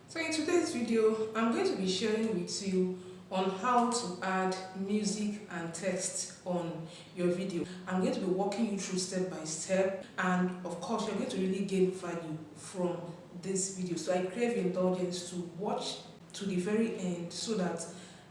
So in today's video, I'm going to be sharing with you on how to add music and text on your video. I'm going to be walking you through step by step, and of course you're going to really gain value from this video. So I crave your indulgence to watch to the very end so that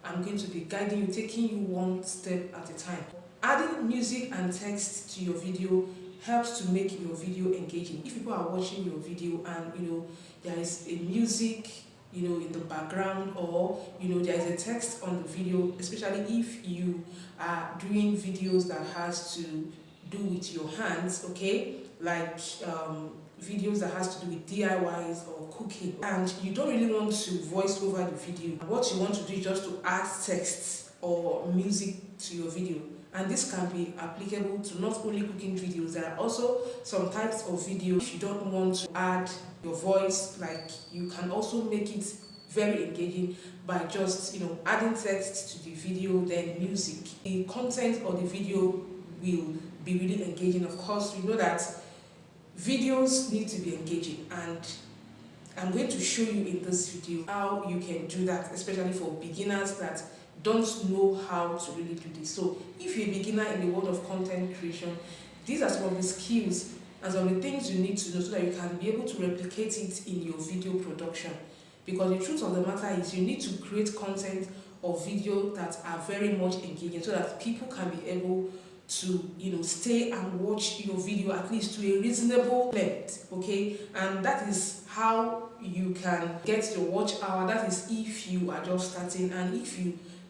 I'm going to be guiding you, taking you one step at a time. Adding music and text to your video helps to make your video engaging. If people are watching your video and there is a music in the background, or there is a text on the video, especially if you are doing videos that has to do with your hands, okay, like videos that has to do with DIYs or cooking, and you don't really want to voice over the video. What you want to do is just to add text or music to your video. And this can be applicable to not only cooking videos. There are also some types of videos if you don't want to add your voice, like you can also make it very engaging by just adding text to the video, then music. The content of the video will be really engaging. Of course, we know that videos need to be engaging, and I'm going to show you in this video how you can do that, especially for beginners that don't know how to really do this. So if you're a beginner in the world of content creation, these are some of the skills and some of the things you need to know so that you can be able to replicate it in your video production. Because the truth of the matter is you need to create content or video that are very much engaging so that people can be able to stay and watch your video at least to a reasonable length, okay? And that is how you can get your watch hour. That is if you are just starting, and if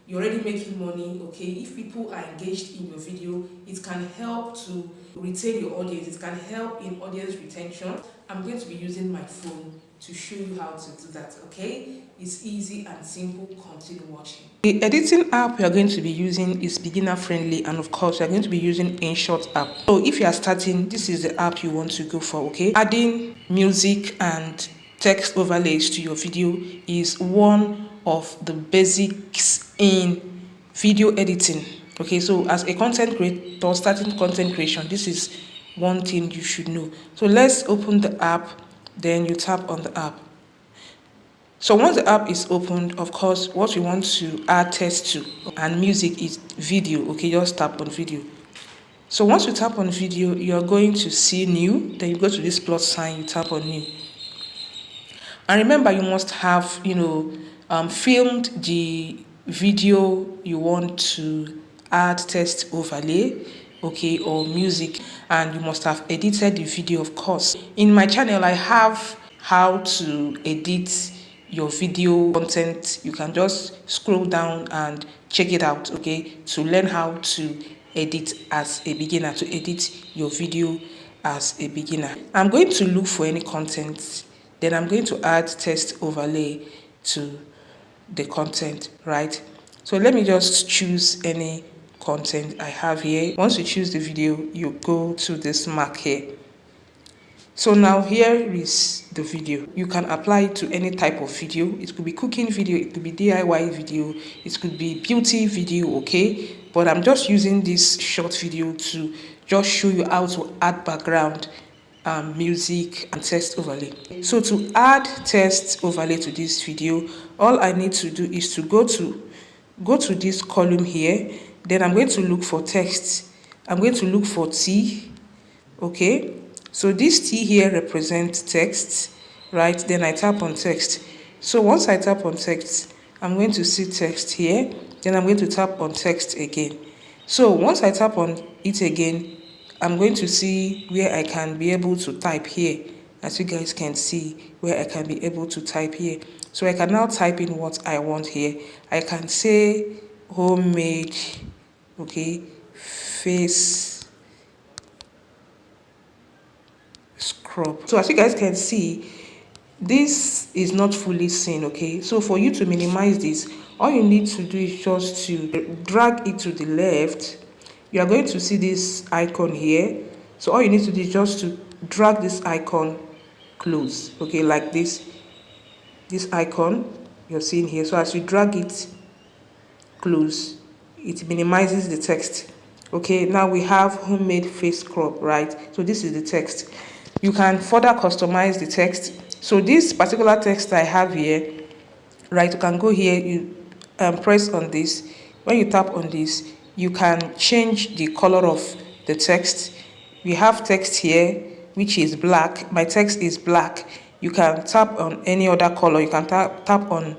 you're already making money, okay? If people are engaged in your video, it can help to retain your audience. It can help in audience retention. I'm going to be using my phone to show you how to do that, okay? It's easy and simple. Continue watching. The editing app you're going to be using is beginner friendly, and of course you're going to be using InShot app. So if you are starting, this is the app you want to go for, okay? Adding music and text overlays to your video is one of the basics in video editing, okay? So as a content creator starting content creation, this is one thing you should know. So let's open the app, then you tap on the app. So once the app is opened, of course what we want to add text to and music is video, okay? Just tap on video. So once you tap on video, you're going to see new, then you go to this plus sign, you tap on new. And remember, you must have filmed the video you want to add text overlay, okay, or music, and you must have edited the video, of course. In my channel I have how to edit your video content. You can just scroll down and check it out, okay, to learn how to edit as a beginner, to edit your video as a beginner. I'm going to look for any content, then I'm going to add text overlay to the content, right? So let me just choose any content I have here. Once you choose the video, you go to this mark here. So now here is the video. You can apply it to any type of video. It could be cooking video, it could be DIY video, it could be beauty video, okay? But I'm just using this short video to just show you how to add background, music and text overlay. So to add text overlay to this video, all I need to do is to go to this column here. Then I'm going to look for text. I'm going to look for T, okay? So this T here represents text, right? Then I tap on text. So once I tap on text, I'm going to see text here. Then I'm going to tap on text again. So once I tap on it again, I'm going to see where I can be able to type here. As you guys can see, where I can be able to type here. So I can now type in what I want here. I can say homemade, okay, face scrub. So as you guys can see, this is not fully seen, okay? So for you to minimize this, all you need to do is just to drag it to the left. You are going to see this icon here. So all you need to do is just to drag this icon close, okay, like this icon you're seeing here. So as you drag it close, it minimizes the text, okay? Now we have homemade face scrub, right? So this is the text. You can further customize the text So this particular text I have here, right, you can go here, you press on this. When you tap on this, you can change the color of the text. We have text here which is black. My text is black. You can tap on any other color. You can tap on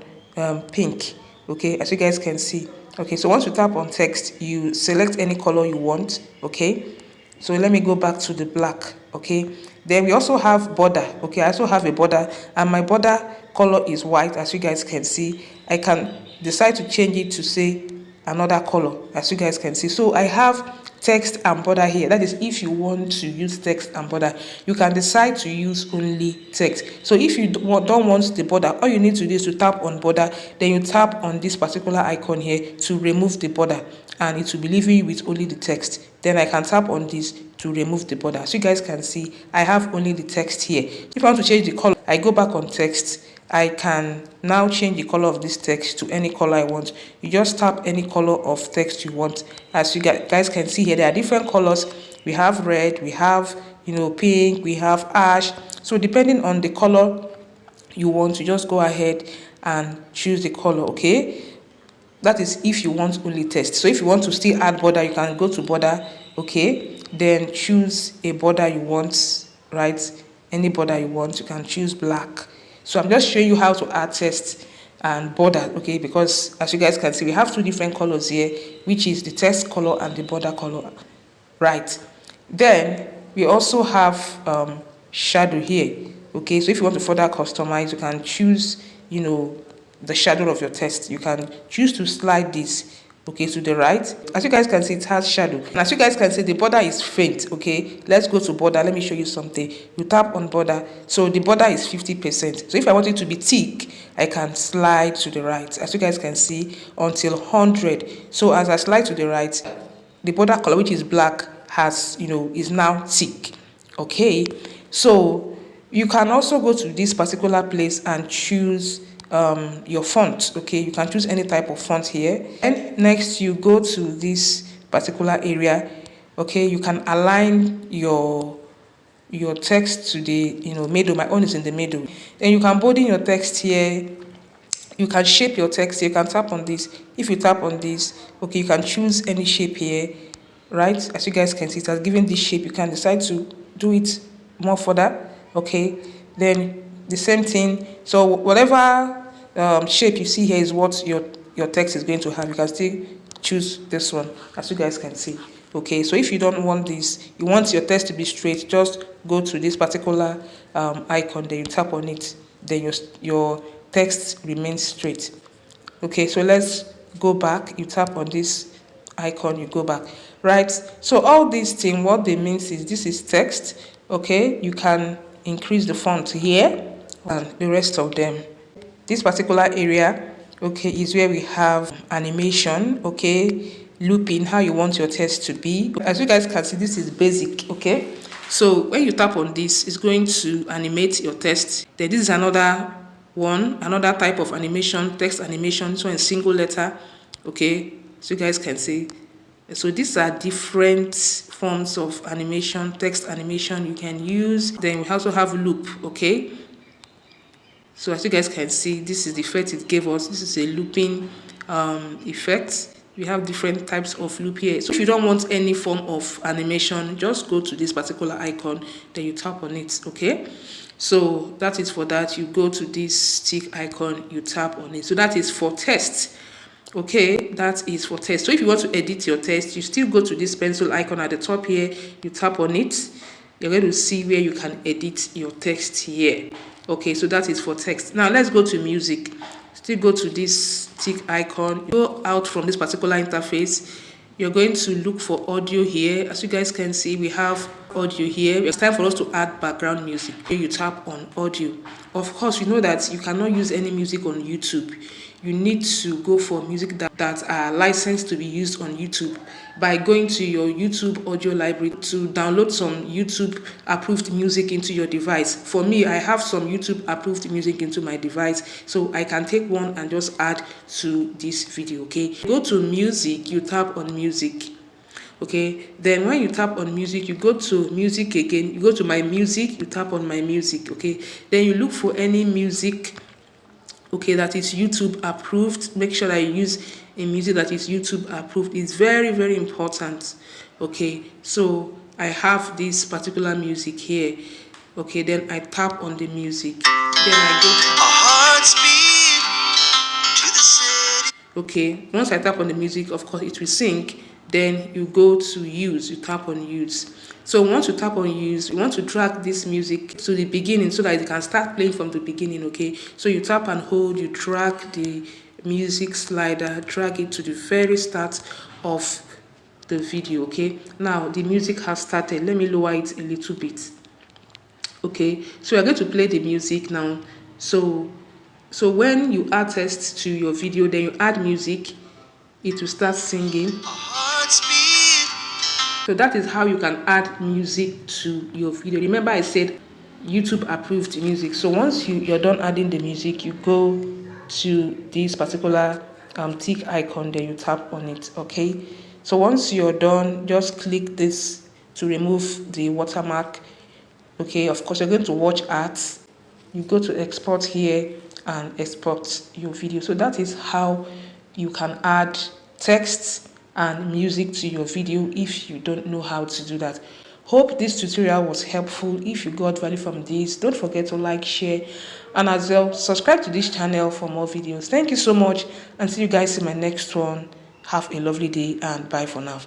pink, okay, as you guys can see. Okay, so once you tap on text, you select any color you want. Okay, so let me go back to the black. Okay, then we also have border. Okay, I also have a border, and my border color is white, as you guys can see. I can decide to change it to say another color, as you guys can see. So I have text and border here. That is, if you want to use text and border, you can decide to use only text. So if you don't want the border, all you need to do is to tap on border, then you tap on this particular icon here to remove the border, and it will be leaving you with only the text. Then I can tap on this to remove the border. So you guys can see I have only the text here. If I want to change the color, I go back on text. I can now change the color of this text to any color I want. You just tap any color of text you want. As you guys can see here, there are different colors. We have red, we have, pink, we have ash. So depending on the color you want, you just go ahead and choose the color, okay? That is if you want only text. So if you want to still add border, you can go to border, okay? Then choose a border you want, right? Any border you want. You can choose black. So I'm just showing you how to add text and border, okay? Because as you guys can see, we have two different colors here, which is the text color and the border color, right? Then we also have shadow here, okay? So if you want to further customize, you can choose, the shadow of your text. You can choose to slide this, okay, to the right. As you guys can see, it has shadow. And as you guys can see, the border is faint, okay? Let's go to border. Let me show you something. You tap on border. So the border is 50%. So if I want it to be thick, I can slide to the right. As you guys can see, until 100. So as I slide to the right, the border color, which is black, has, is now thick, okay? So you can also go to this particular place and choose your font, okay? You can choose any type of font here. And next you go to this particular area, okay? You can align your text to the middle. My own is in the middle. Then you can bold in your text here. You can shape your text here. You can tap on this. If you tap on this, okay, you can choose any shape here, right? As you guys can see, it has given this shape. You can decide to do it more further, okay? Then the same thing. So whatever shape you see here is what your text is going to have. You can still choose this one, as you guys can see, okay? So if you don't want this, you want your text to be straight, just go to this particular icon, then you tap on it, then your text remains straight, okay? So let's go back. You tap on this icon, you go back, right? So all these things, what they mean is this is text, okay? You can increase the font here and the rest of them. This particular area, okay, is where we have animation, okay, looping, how you want your text to be. As you guys can see, this is basic, okay? So when you tap on this, it's going to animate your text. Then this is another one, another type of animation, text animation, so in single letter, okay? So you guys can see. So these are different forms of animation, text animation you can use. Then we also have loop, okay? So as you guys can see, this is the effect it gave us. This is a looping effect. We have different types of loop here. So if you don't want any form of animation, just go to this particular icon, then you tap on it, okay? So that is for that. You go to this stick icon, you tap on it. So that is for text, okay? That is for text. So if you want to edit your text, you still go to this pencil icon at the top here, you tap on it. You're going to see where you can edit your text here. Okay, so that is for text. Now let's go to music. Still go to this tick icon. Go out from this particular interface. You're going to look for audio here. As you guys can see, we have audio here. It's time for us to add background music. Here you tap on audio. Of course, you know that you cannot use any music on YouTube. You need to go for music that are licensed to be used on YouTube by going to your YouTube audio library to download some YouTube approved music into your device. For me, I have some YouTube approved music into my device, so I can take one and just add to this video, okay? Go to music, you tap on music. Okay, then when you tap on music, you go to music again, you go to my music, you tap on my music. Okay, then you look for any music, okay, that is YouTube approved. Make sure that you use a music that is YouTube approved. It's very, very important. Okay, so I have this particular music here. Okay, then I tap on the music, then I go to, okay, once I tap on the music, of course it will sync. Then you go to use, you tap on use. So once you tap on use, you want to drag this music to the beginning so that it can start playing from the beginning. Okay, so you tap and hold, you drag the music slider, drag it to the very start of the video. Okay, now the music has started. Let me lower it a little bit. Okay, so we're going to play the music now. So when you add text to your video, then you add music, it will start singing. So that is how you can add music to your video. Remember I said YouTube approved music. So once you're done adding the music, you go to this particular tick icon, then you tap on it. Okay, so once you're done, just click this to remove the watermark. Okay, of course you're going to watch ads. You go to export here and export your video. So that is how you can add text and music to your video if you don't know how to do that. Hope this tutorial was helpful. If you got value from this, don't forget to like, share, and as well subscribe to this channel for more videos. Thank you so much, and see you guys in my next one. Have a lovely day and bye for now.